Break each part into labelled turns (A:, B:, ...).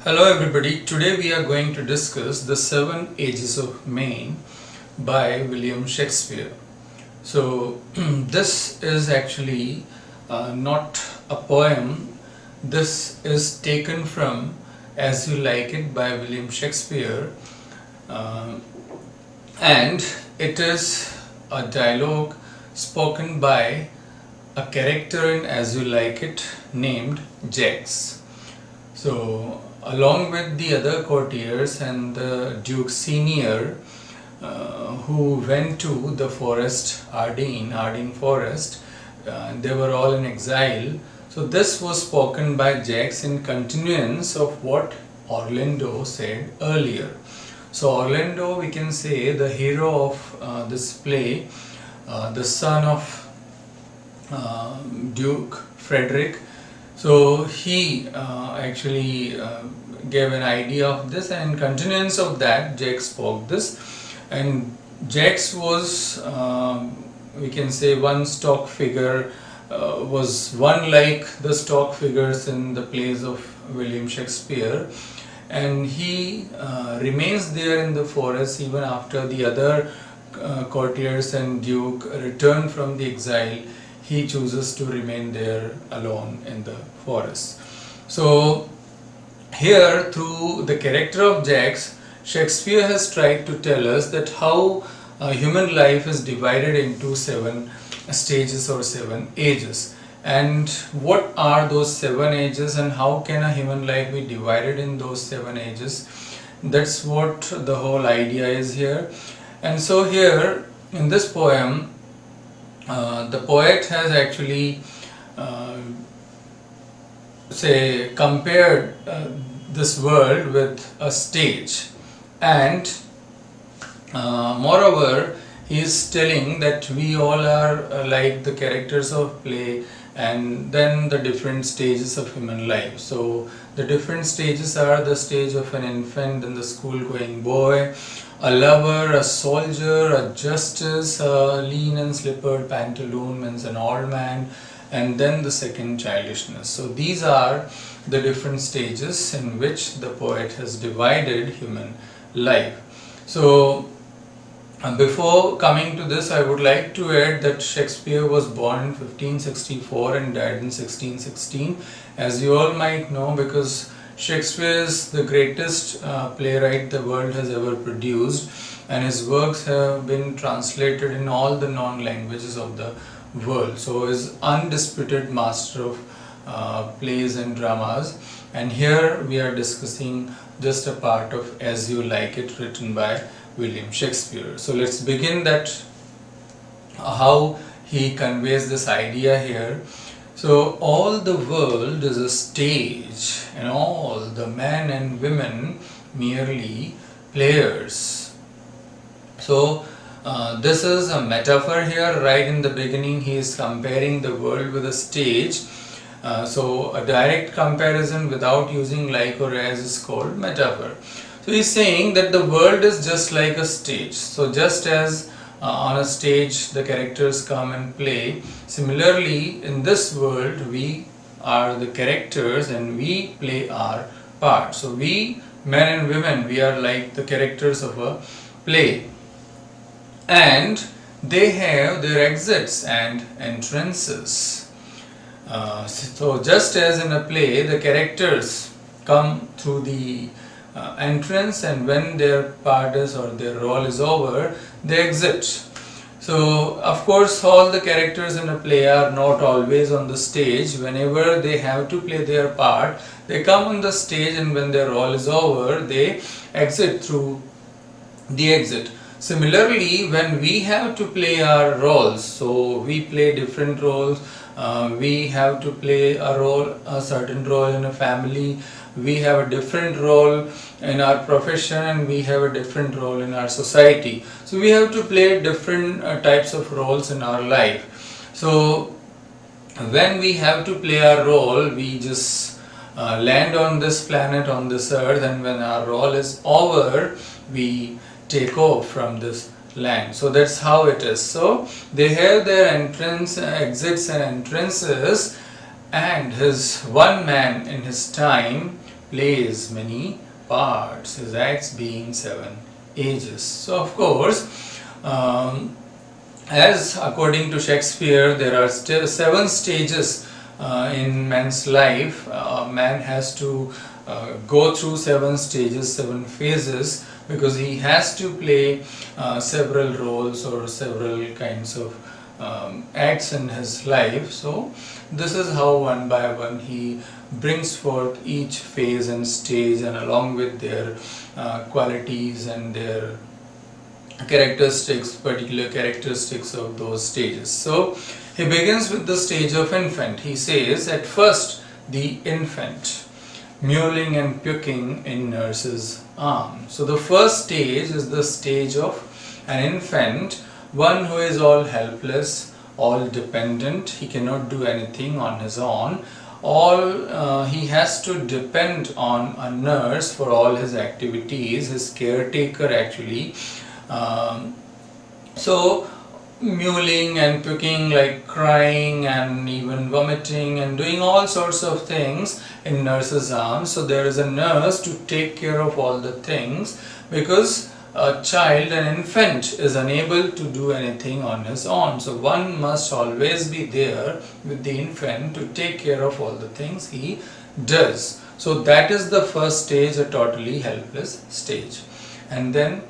A: Hello everybody, today we are going to discuss The Seven Ages of Maine by William Shakespeare. So this is actually not a poem, this is taken from As You Like It by William Shakespeare, uh, and it is a dialogue spoken by a character in As You Like It named Jax. So, along with the other courtiers and the Duke Senior, who went to the forest, Ardeen forest, they were all in exile. So, this was spoken by Jax in continuance of what Orlando said earlier. So, Orlando, we can say, the hero of this play, the son of Duke Frederick. So he actually gave an idea of this, and in continuance of that Jax spoke this, and Jax was we can say one stock figure, was one like the stock figures in the plays of William Shakespeare, and he remains there in the forest even after the other courtiers and duke return from the exile. He chooses to remain there alone in the forest. So here, through the character of Jax, Shakespeare has tried to tell us that how human life is divided into 7 stages or 7 ages, and what are those 7 ages and how can a human life be divided in those 7 ages. That's what the whole idea is here. And so here in this poem, the poet has actually compared this world with a stage, and moreover he is telling that we all are like the characters of play, and then the different stages of human life. So the different stages are the stage of an infant and the school going boy, a lover, a soldier, a justice, a lean and slippered pantaloon means an old man, and then the second, childishness. So these are the different stages in which the poet has divided human life. So before coming to this, I would like to add that Shakespeare was born in 1564 and died in 1616, as you all might know, because Shakespeare is the greatest playwright the world has ever produced, and his works have been translated in all the non-languages of the world. So he is undisputed master of plays and dramas, and here we are discussing just a part of As You Like It, written by William Shakespeare. So let's begin that how he conveys this idea here. So all the world is a stage, and all the men and women merely players. So this is a metaphor here. Right in the beginning he is comparing the world with a stage. So a direct comparison without using like or as is called metaphor. So he is saying that the world is just like a stage. So just as on a stage the characters come and play, similarly in this world we are the characters and we play our part. So we, men and women, we are like the characters of a play, and they have their exits and entrances. So just as in a play the characters come through the entrance, and when their part is or their role is over, they exit. So of course all the characters in a play are not always on the stage. Whenever they have to play their part, they come on the stage, and when their role is over, they exit through the exit. Similarly, when we have to play our roles, so we play different roles. We have to play a certain role in a family, we have a different role in our profession, and we have a different role in our society. So we have to play different types of roles in our life. So when we have to play our role, we just land on this planet, on this earth, and when our role is over, we take off from this land. So that's how it is. So they have their exits and entrances, and his one man in his time plays many parts, his acts being 7 ages. So of course, as according to Shakespeare, there are still 7 stages in man's life. Man has to go through 7 stages, 7 phases, because he has to play several roles or several kinds of acts in his life. So this is how one by one he brings forth each phase and stage, and along with their qualities and their characteristics, particular characteristics of those stages. So he begins with the stage of infant. He says, at first the infant, mewling and puking in nurse's arm. So the first stage is the stage of an infant, one who is all helpless, all dependent. He cannot do anything on his own. He has to depend on a nurse for all his activities, his caretaker actually. So mewling and puking, like crying and even vomiting and doing all sorts of things in nurse's arms. So there is a nurse to take care of all the things, because a child, an infant, is unable to do anything on his own. So one must always be there with the infant to take care of all the things he does. So that is the first stage, a totally helpless stage. And then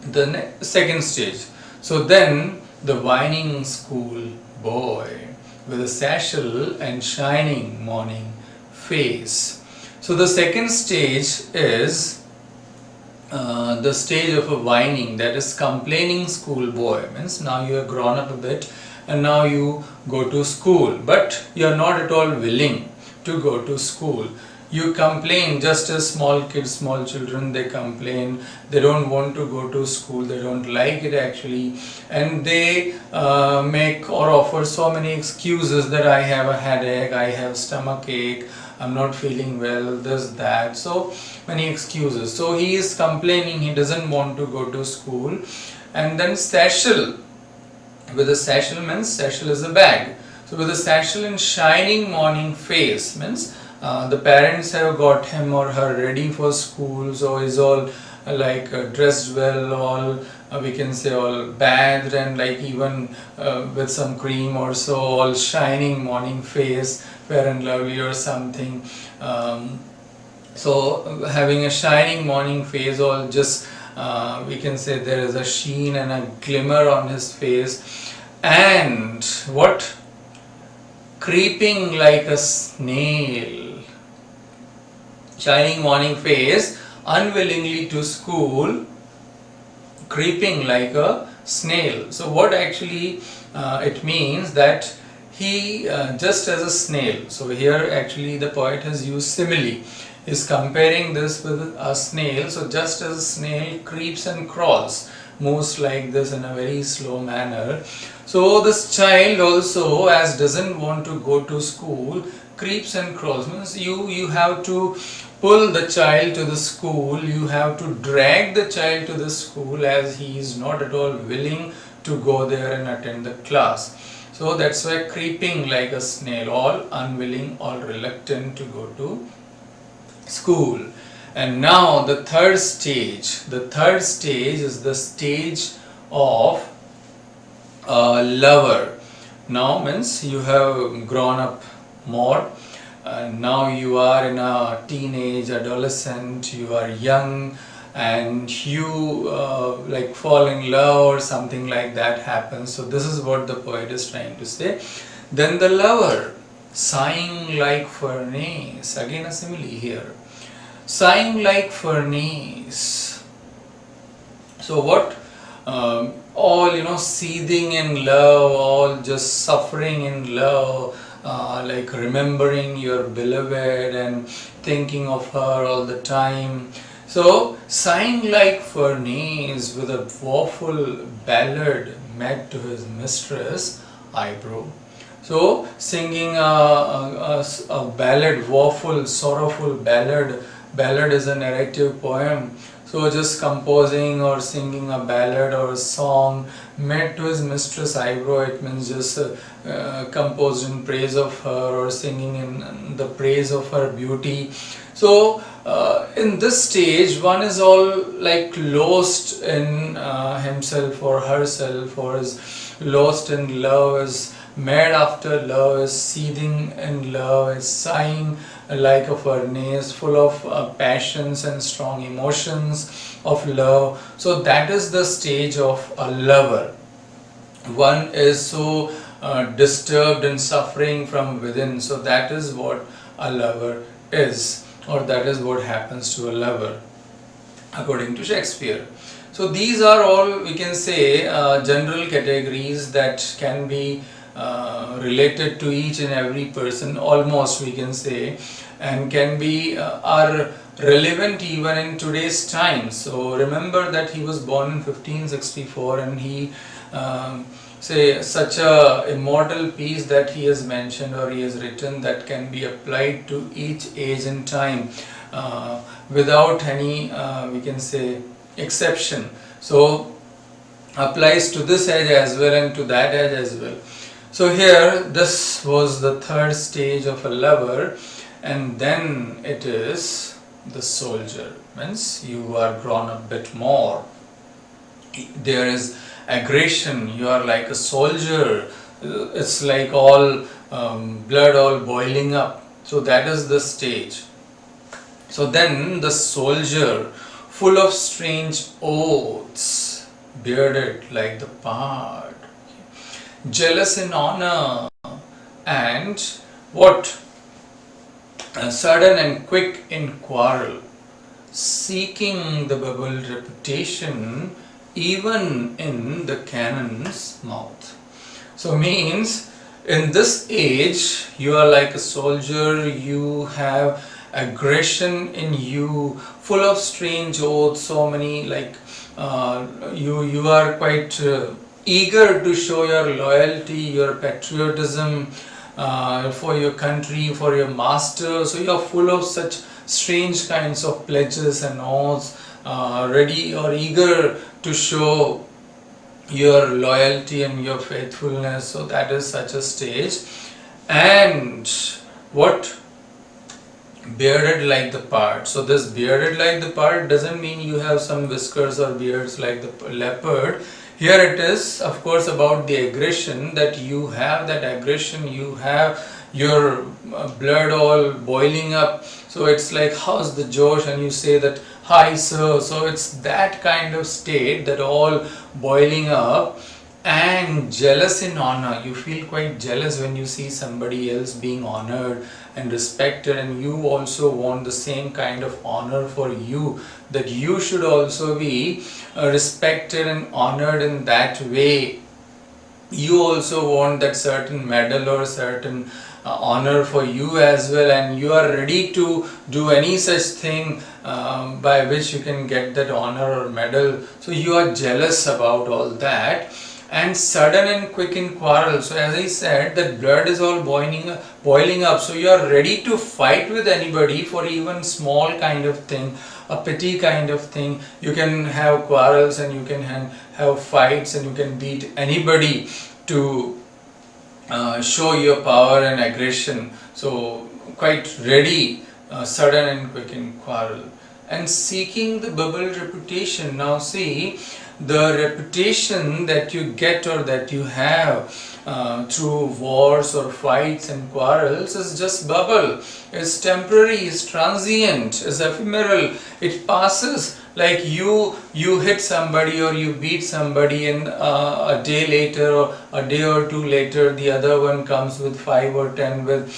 A: the second stage. So then the whining school boy with a satchel and shining morning face. So the second stage is the stage of a whining, that is complaining school boy. Means now you have grown up a bit and now you go to school, but you are not at all willing to go to school. You complain, just as small kids, small children, they complain, they don't want to go to school, they don't like it actually, and they make or offer so many excuses that I have a headache, I have stomach ache, I'm not feeling well, this, that, so many excuses. So he is complaining, he doesn't want to go to school. And then satchel, with a satchel means, satchel is a bag. So with a satchel and shining morning face means the parents have got him or her ready for school, so he's all dressed well, all we can say all bathed and like even with some cream or so, all shining morning face, fair and lovely or something. So having a shining morning face, all just we can say there is a sheen and a glimmer on his face, and what, creeping like a snail, shining morning face, unwillingly to school, creeping like a snail. So what actually it means that he just as a snail. So here actually the poet has used simile, is comparing this with a snail. So just as a snail creeps and crawls, moves like this in a very slow manner, so this child also, as doesn't want to go to school, creeps and crawls. Means you have to pull the child to the school, you have to drag the child to the school, as he is not at all willing to go there and attend the class. So that's why creeping like a snail, all unwilling, all reluctant to go to school. And now the third stage is the stage of a lover. Now means you have grown up more, now you are in a teenage, adolescent, you are young, and you like fall in love or something like that happens. So this is what the poet is trying to say. Then the lover, sighing like furnace, again a simile here, sighing like furnace. So what, all seething in love, all just suffering in love, like remembering your beloved and thinking of her all the time. So sighing like furnace, with a woeful ballad met to his mistress eyebrow. So singing a ballad, woeful, sorrowful ballad. Ballad is a narrative poem. So just composing or singing a ballad or a song made to his mistress eyebrow, it means just composed in praise of her or singing in the praise of her beauty. So in this stage one is all like lost in himself or herself, or is lost in love, is mad after love, is seething in love, is sighing like a furnace, full of passions and strong emotions of love. So that is the stage of a lover. One is so disturbed and suffering from within. So that is what a lover is, or that is what happens to a lover according to Shakespeare. So these are all, we can say, general categories that can be related to each and every person, almost, we can say, and can be are relevant even in today's time. So remember that he was born in 1564, and he say such a immortal piece that he has mentioned or he has written that can be applied to each age and time without any we can say exception. So applies to this age as well and to that age as well. So here this was the third stage of a lover, and then it is the soldier. Means you are grown a bit more. There is aggression, you are like a soldier, it's like all blood all boiling up. So that is the stage. So then the soldier, full of strange oaths, bearded like the pard, jealous in honor, and what? Sudden and quick in quarrel, seeking the bubbled reputation even in the cannon's mouth. So means in this age you are like a soldier, you have aggression in you, full of strange oaths, so many like you are quite eager to show your loyalty, your patriotism for your country, for your master. So you are full of such strange kinds of pledges and oaths, ready or eager to show your loyalty and your faithfulness. So that is such a stage. And what? Bearded like the pard. So this bearded like the pard doesn't mean you have some whiskers or beards like the leopard. Here it is, of course, about the aggression, that you have that aggression, you have your blood all boiling up. So it's like, how's the Josh? And you say that, hi sir. So it's that kind of state, that all boiling up. And jealous in honor, you feel quite jealous when you see somebody else being honored and respected, and you also want the same kind of honor for you, that you should also be respected and honored in that way. You also want that certain medal or certain honor for you as well, and you are ready to do any such thing by which you can get that honor or medal. So you are jealous about all that. And sudden and quick in quarrel. So as I said, that blood is all boiling up. So you are ready to fight with anybody for even small kind of thing, a petty kind of thing. You can have quarrels and you can have fights and you can beat anybody to show your power and aggression. So quite ready, sudden and quick in quarrel. And seeking the bubbled reputation. Now see, the reputation that you get or that you have through wars or fights and quarrels is just bubble. It's temporary, it's transient, it's ephemeral, it passes. Like you hit somebody or you beat somebody, and a day later or a day or two later the other one comes with 5 or 10 with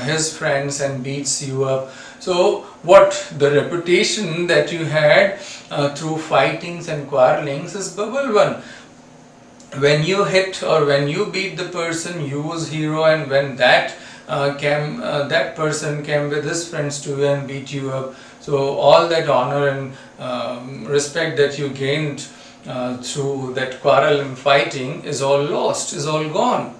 A: his friends and beats you up. So what? The reputation that you had through fightings and quarrelings is bubble one. When you hit or when you beat the person, you was hero, and when that that person came with his friends to you and beat you up, so all that honor and respect that you gained through that quarrel and fighting is all lost, is all gone.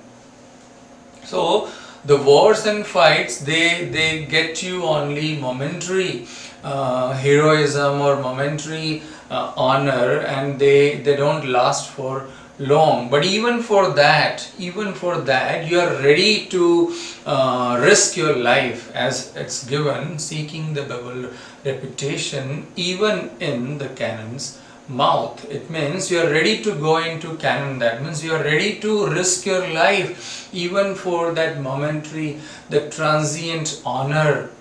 A: So the wars and fights, they get you only momentary heroism or momentary honor, and they don't last for long. But even for that you are ready to risk your life, as it's given, seeking the double reputation even in the cannon's mouth. It means you are ready to go into cannon. That means you are ready to risk your life even for that momentary, that transient honor,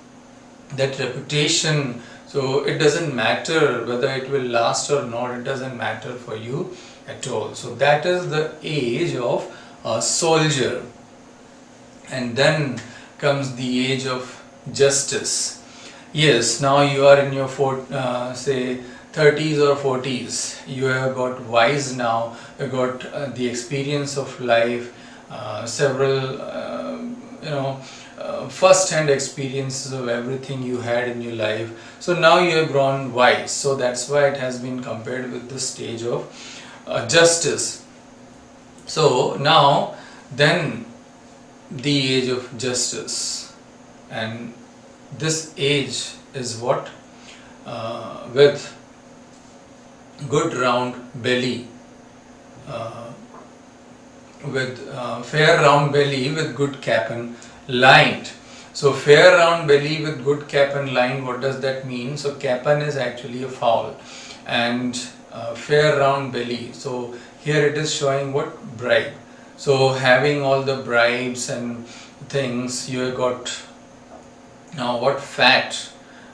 A: that reputation. So it doesn't matter whether it will last or not, it doesn't matter for you at all. So that is the age of a soldier. And then comes the age of justice. Yes, now you are in your say 30s or 40s. You have got wise now, you got the experience of life, several first-hand experiences of everything you had in your life. So now you have grown wise. So that's why it has been compared with the stage of justice. So now then the age of justice, and this age is what with good round belly, with fair round belly with good cap and lined. So fair round belly with good cap and lined, what does that mean? So capan is actually a fowl, and fair round belly, so here it is showing what? Bribe. So having all the bribes and things, you have got now what? Fat,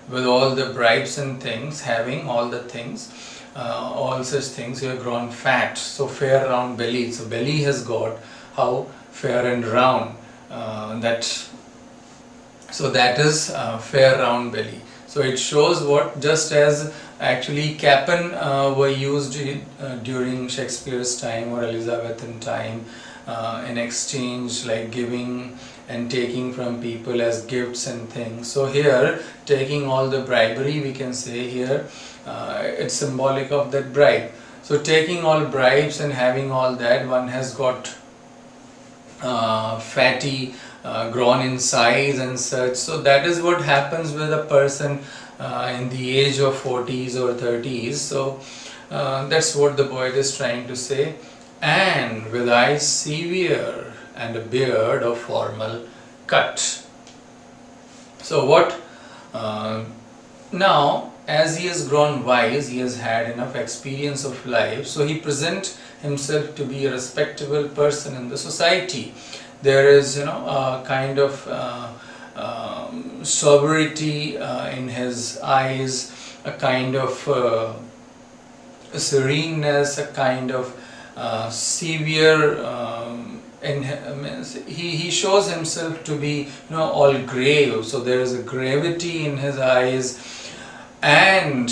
A: with all the bribes and things, having all the things, all such things, you have grown fat. So fair round belly, so belly has got how? Fair and round. So that is fair round belly. So it shows what? Just as actually capan were used during Shakespeare's time or Elizabethan time, in exchange, like giving and taking from people as gifts and things. So here, taking all the bribery, we can say here, it's symbolic of that bribe. So taking all bribes and having all that, one has got fatty, grown in size and such. So that is what happens with a person in the age of 40s or 30s. So that's what the poet is trying to say. And with eyes severe and a beard of formal cut. So what? Now, as he has grown wise, he has had enough experience of life, so he presents himself to be a respectable person in the society. There is, a kind of sobriety in his eyes, a kind of sereneness, a kind of severe. He shows himself to be, all grave. So there is a gravity in his eyes, and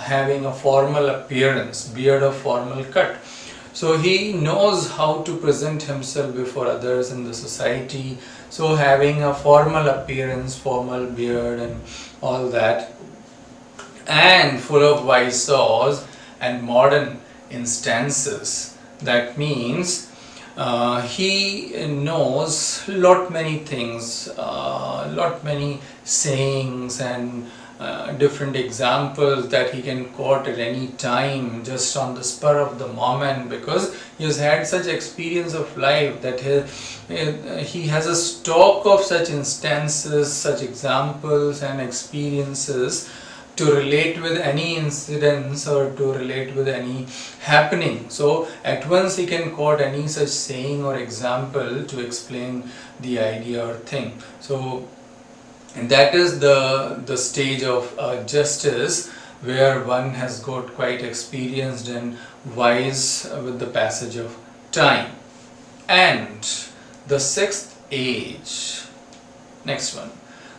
A: having a formal appearance, beard of formal cut. So he knows how to present himself before others in the society. So having a formal appearance, formal beard and all that, and full of wise saws and modern instances. That means he knows lot many things, lot many sayings and different examples that he can quote at any time, just on the spur of the moment, because he has had such experience of life that he has a stock of such instances, such examples and experiences to relate with any incidents or to relate with any happening. So at once he can quote any such saying or example to explain the idea or thing. So and that is the stage of justice, where one has got quite experienced and wise with the passage of time. And the sixth age, next one,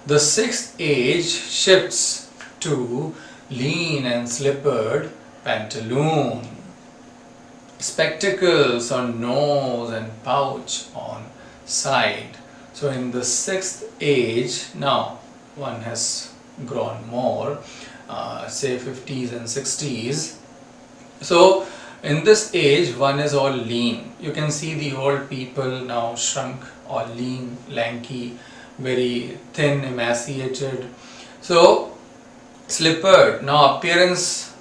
A: the sixth age shifts to lean and slippered pantaloon, spectacles on nose and pouch on side. So in the sixth age, now one has grown more, say 50s and 60s. So in this age, one is all lean. You can see the old people now shrunk, all lean, lanky, very thin, emaciated. So slippered. Now appearance,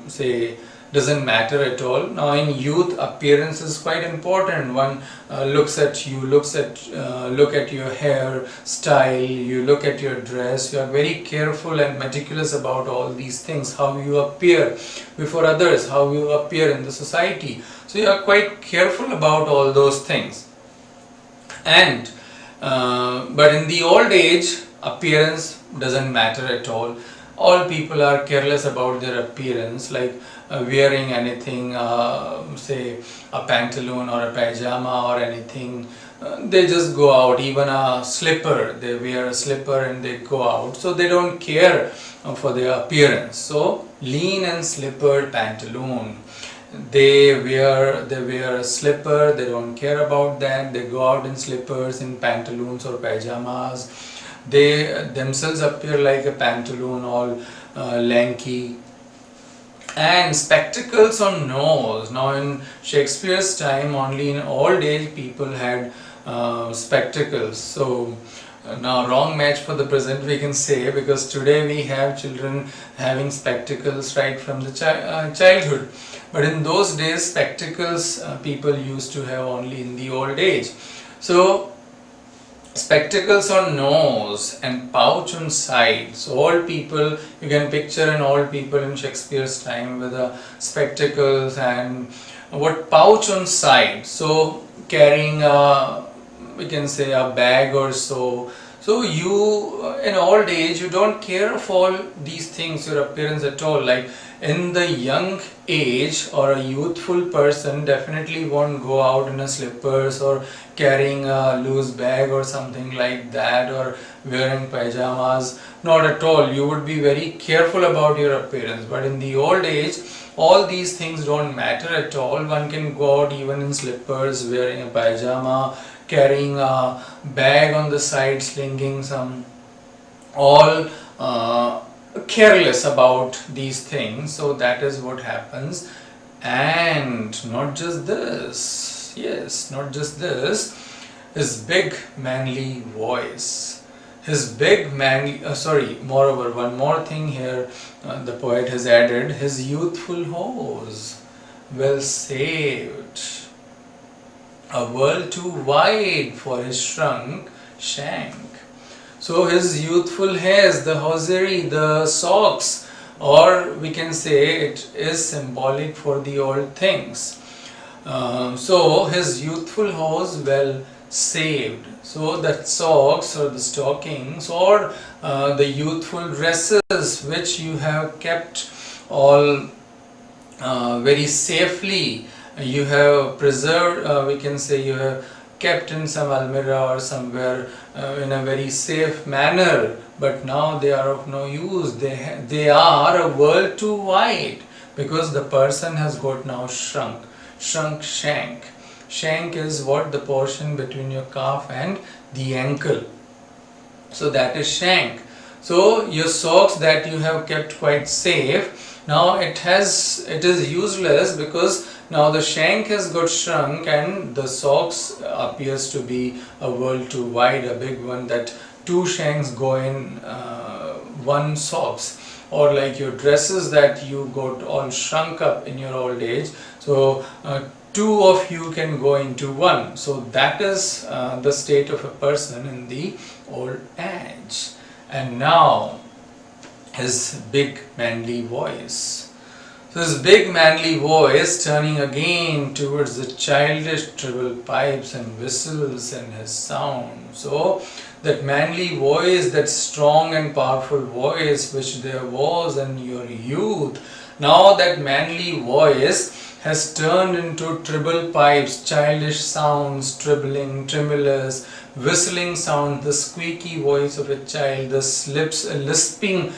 A: say, doesn't matter at all. Now in youth, appearance is quite important. One look at your hair style, you look at your dress, you are very careful and meticulous about all these things, how you appear before others, how you appear in the society. So you are quite careful about all those things. And but in the old age, appearance doesn't matter at all. All people are careless about their appearance, like wearing anything, say a pantaloon or a pajama or anything. They just go out. Even a slipper, they wear a slipper and they go out, so they don't care for their appearance. So lean and slippered pantaloon, they wear a slipper, they don't care about that, they go out in slippers, in pantaloons or pajamas. They themselves appear like a pantaloon, all lanky. And spectacles on nose. Now in Shakespeare's time, only in old age people had spectacles. So now wrong match for the present, we can say, because today we have children having spectacles right from the childhood. But in those days, spectacles people used to have only in the old age. So spectacles on nose and pouch on side. So old people, you can picture an old people in Shakespeare's time with spectacles and what pouch on side. So carrying a, we can say, a bag or so. So you in old age, you don't care for these things, your appearance at all. Like in the young age, or a youthful person definitely won't go out in a slippers or carrying a loose bag or something like that, or wearing pajamas. Not at all. You would be very careful about your appearance. But in the old age, all these things don't matter at all. One can go out even in slippers, wearing a pajama, carrying a bag on the side, slinging some, all careless about these things. So that is what happens. And not just this, yes, not just this, his big manly voice, his big manly, moreover, one more thing here, the poet has added, his youthful hose, well saved, a world too wide for his shrunk shank. So his youthful hairs, the hosiery, the socks, or we can say it is symbolic for the old things. So his youthful hose well saved. So that socks or the stockings or the youthful dresses which you have kept all very safely, you have preserved, we can say you have kept in some almirah or somewhere in a very safe manner, but now they are of no use. They are a world too wide, because the person has got now shrunk shank. Shank is what? The portion between your calf and the ankle. So that is shank. So your socks that you have kept quite safe, now it is useless, because now the shank has got shrunk and the socks appears to be a world too wide, a big one, that two shanks go in one socks. Or like your dresses that you got all shrunk up in your old age, so two of you can go into one. So that is the state of a person in the old age. And now his big manly voice. So his big manly voice turning again towards the childish treble pipes and whistles and his sound. So that manly voice, that strong and powerful voice which there was in your youth, now that manly voice has turned into treble pipes, childish sounds, trebling, tremulous, whistling sound, the squeaky voice of a child, the lisping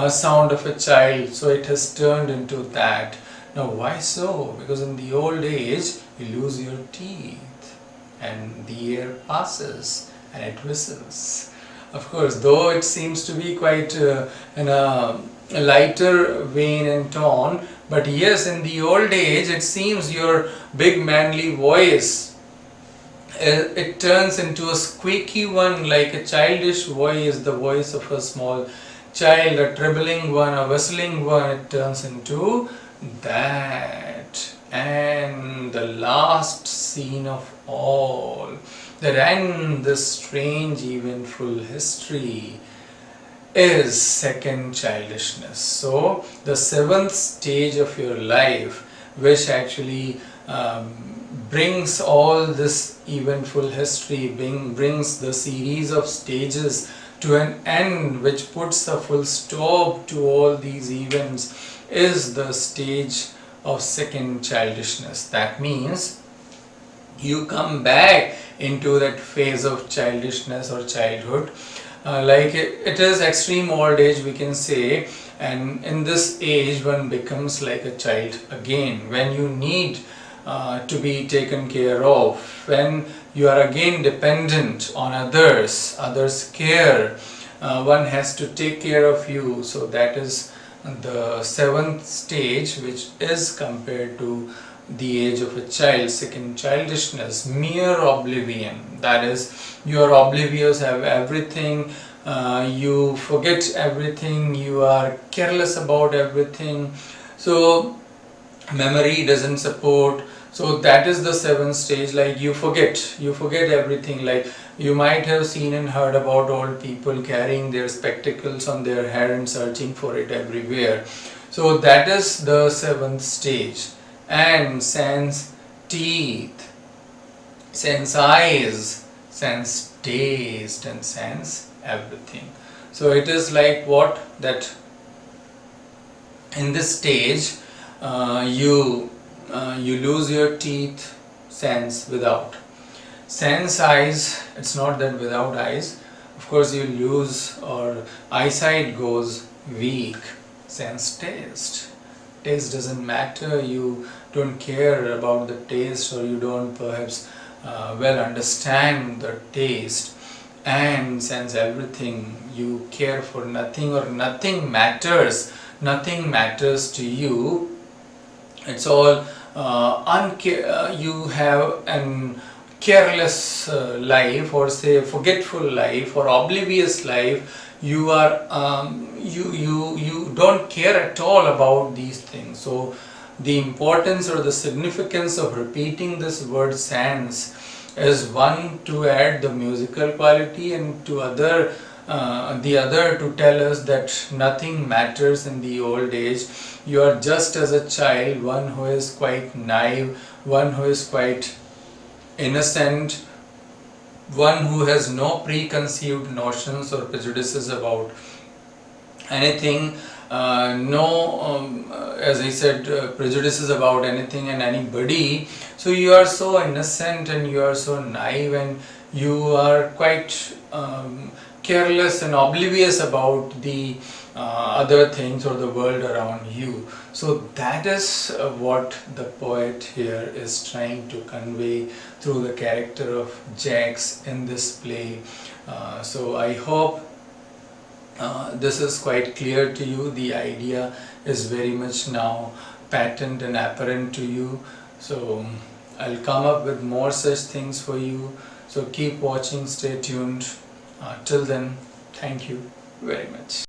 A: sound of a child. So it has turned into that. Now why so? Because in the old age you lose your teeth and the air passes and it whistles. Of course, though it seems to be quite in a lighter vein and tone, but yes, in the old age it seems your big manly voice, it turns into a squeaky one, like a childish voice, the voice of a small child, a troubling one, a whistling one, it turns into that. And the last scene of all that ends this strange eventful history is second childishness. So the seventh stage of your life, which actually brings all this eventful history, brings the series of stages to an end, which puts a full stop to all these events, is the stage of second childishness. That means you come back into that phase of childishness or childhood, like it is extreme old age, we can say, and in this age one becomes like a child again, when you need to be taken care of, when you are again dependent on others care, one has to take care of you. So that is the seventh stage, which is compared to the age of a child, second childishness, mere oblivion. That is, you are oblivious of everything, you forget everything, you are careless about everything, so memory doesn't support. So that is the seventh stage, like you forget everything. Like you might have seen and heard about old people carrying their spectacles on their head and searching for it everywhere. So that is the seventh stage. And sense teeth, sense eyes, sense taste, and sense everything. So it is like what, that in this stage you lose your teeth, sense without. Sense eyes, it's not that without eyes, of course you lose, or eyesight goes weak. Sense taste, taste doesn't matter, you don't care about the taste, or you don't perhaps well understand the taste. And sense everything, you care for nothing, or nothing matters to you. It's all you have an careless life, or say forgetful life, or oblivious life. You are you don't care at all about these things. So the importance or the significance of repeating this word sense is, one, to add the musical quality, and to the other to tell us that nothing matters in the old age. You are just as a child, one who is quite naive, one who is quite innocent, one who has no preconceived notions or prejudices about anything, as I said, prejudices about anything and anybody. So you are so innocent, and you are so naive, and you are quite careless and oblivious about the other things or the world around you. So that is what the poet here is trying to convey through the character of Jax in this play. So I hope this is quite clear to you. The idea is very much now patent and apparent to you. So I'll come up with more such things for you. So keep watching, stay tuned. Till then, thank you very much.